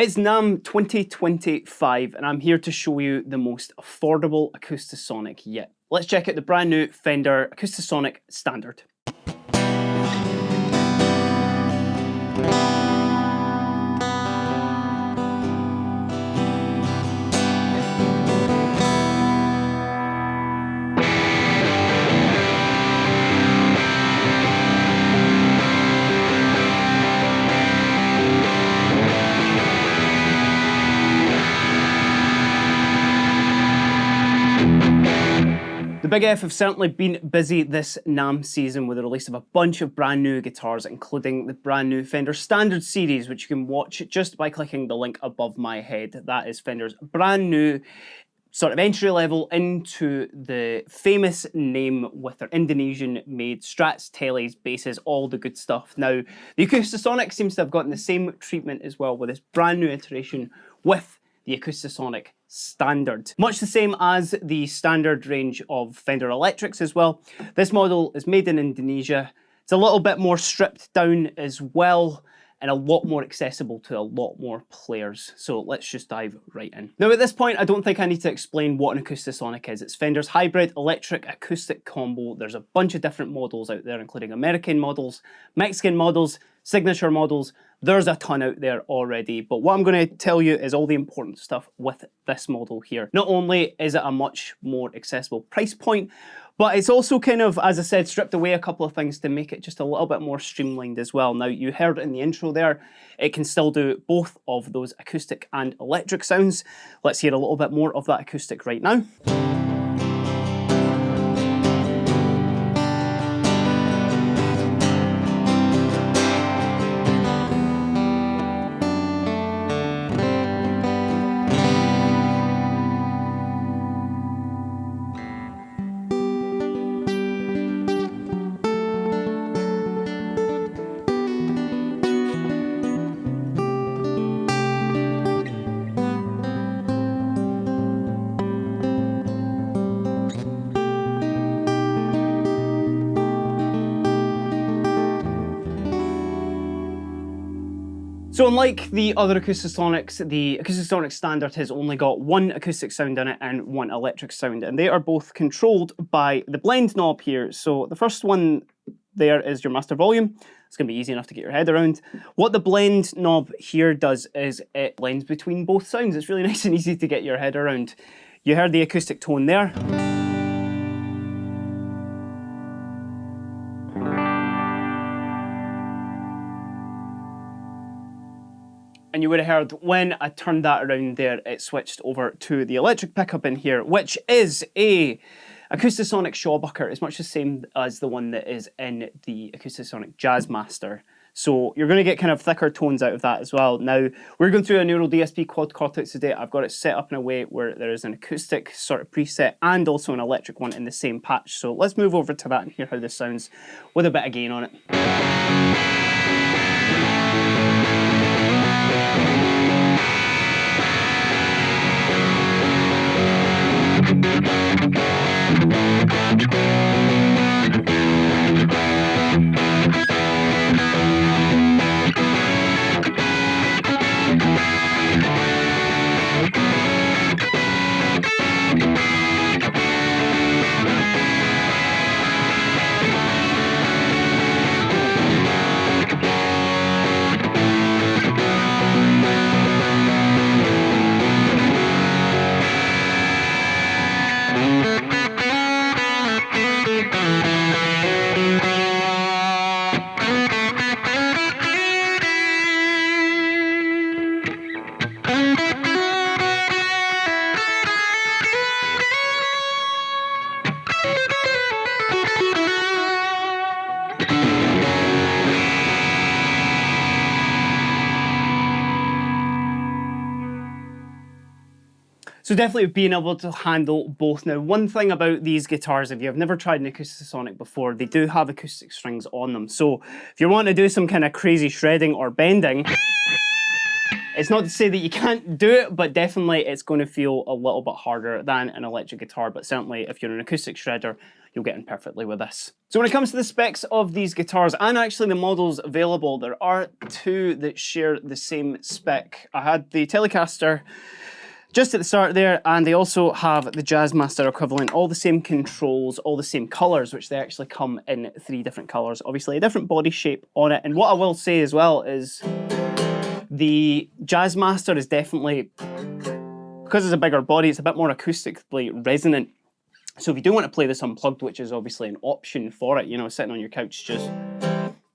It's NAMM 2025 and I'm here to show you the most affordable Acoustasonic yet. Let's check out the brand new Fender Acoustasonic Standard. The Big F have certainly been busy this NAMM season with the release of a bunch of brand new guitars, including the brand new Fender Standard series, which you can watch just by clicking the link above my head. That is Fender's brand new sort of entry level into the famous NAMM with their Indonesian-made Strats, Teles, basses, all the good stuff. Now, the Acoustasonic seems to have gotten the same treatment as well with this brand new iteration with the Acoustasonic Standard. Much the same as the standard range of Fender Electrics as well. This model is made in Indonesia. It's a little bit more stripped down as well and a lot more accessible to a lot more players. So let's just dive right in. Now at this point, I don't think I need to explain what an Acoustasonic is. It's Fender's hybrid electric acoustic combo. There's a bunch of different models out there, including American models, Mexican models, signature models. There's a ton out there already, but what I'm going to tell you is all the important stuff with this model here. Not only is it a much more accessible price point, but it's also kind of, as I said, stripped away a couple of things to make it just a little bit more streamlined as well. Now, you heard in the intro there, it can still do both of those acoustic and electric sounds. Let's hear a little bit more of that acoustic right now. So unlike the other Acoustasonics, the Acoustasonic Standard has only got one acoustic sound in it and one electric sound, and they are both controlled by the blend knob here. So the first one there is your master volume. It's going to be easy enough to get your head around. What the blend knob here does is it blends between both sounds. It's really nice and easy to get your head around. You heard the acoustic tone there. And you would have heard when I turned that around there, it switched over to the electric pickup in here, which is a Acoustasonic Shawbucker. It's much the same as the one that is in the Acoustasonic Jazzmaster. So you're going to get kind of thicker tones out of that as well. Now, we're going through a Neural DSP Quad Cortex today. I've got it set up in a way where there is an acoustic sort of preset and also an electric one in the same patch. So let's move over to that and hear how this sounds with a bit of gain on it. So definitely being able to handle both. Now, one thing about these guitars, if you've never tried an Acoustasonic before, they do have acoustic strings on them. So if you want to do some kind of crazy shredding or bending, it's not to say that you can't do it, but definitely it's going to feel a little bit harder than an electric guitar. But certainly if you're an acoustic shredder, you'll get in perfectly with this. So when it comes to the specs of these guitars, and actually the models available, there are two that share the same spec. I had the Telecaster just at the start there, and they also have the Jazzmaster equivalent, all the same controls, all the same colours, which they actually come in 3 different colours. Obviously a different body shape on it, and what I will say as well is the Jazzmaster is definitely, because it's a bigger body, it's a bit more acoustically resonant. So if you do want to play this unplugged, which is obviously an option for it, you know, sitting on your couch just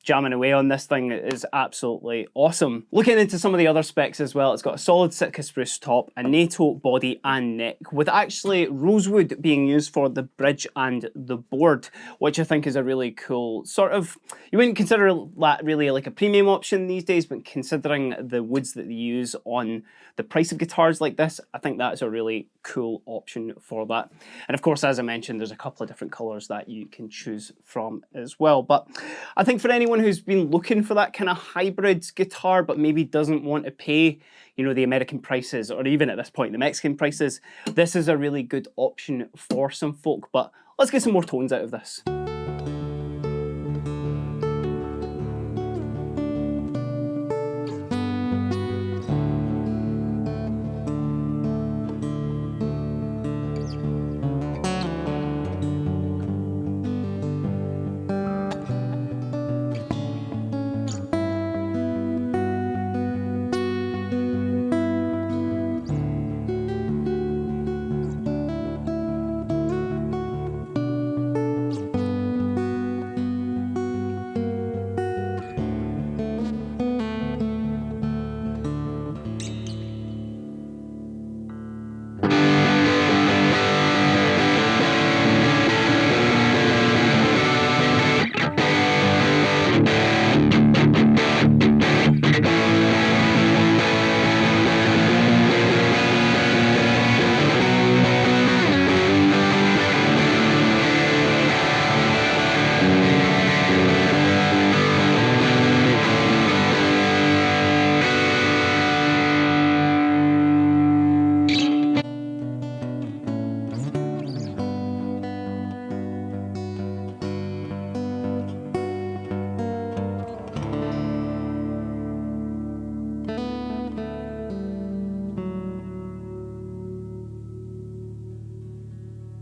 jamming away on this thing is absolutely awesome. Looking into some of the other specs as well, it's got a solid Sitka spruce top, a NATO body and neck, with actually rosewood being used for the bridge and the board, which I think is a really cool sort of, you wouldn't consider that really like a premium option these days, but considering the woods that they use on the price of guitars like this, I think that's a really cool option for that. And of course, as I mentioned, there's a couple of different colors that you can choose from as well. But I think for anyone who's been looking for that kind of hybrid guitar, but maybe doesn't want to pay, you know, the American prices, or even at this point, the Mexican prices, this is a really good option for some folk. But let's get some more tones out of this.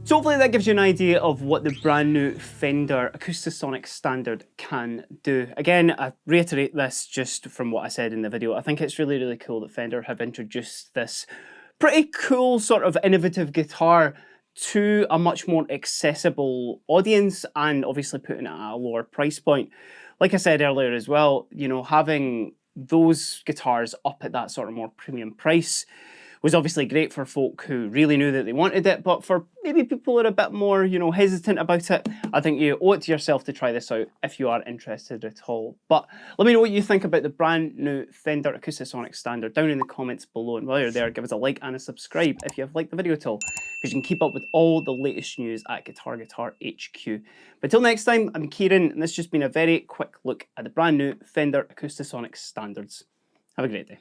So hopefully that gives you an idea of what the brand new Fender Acoustasonic Standard can do. Again, I reiterate this just from what I said in the video. I think it's really, really cool that Fender have introduced this pretty cool sort of innovative guitar to a much more accessible audience, and obviously putting it at a lower price point. Like I said earlier as well, you know, having those guitars up at that sort of more premium price was obviously great for folk who really knew that they wanted it, but for maybe people who are a bit more, you know, hesitant about it, I think you owe it to yourself to try this out if you are interested at all. But let me know what you think about the brand new Fender Acoustasonic Standard down in the comments below, and while you're there, give us a like and a subscribe if you have liked the video at all, because you can keep up with all the latest news at Guitar HQ. But till next time, I'm Kieran, and this has just been a very quick look at the brand new Fender Acoustasonic Standards. Have a great day.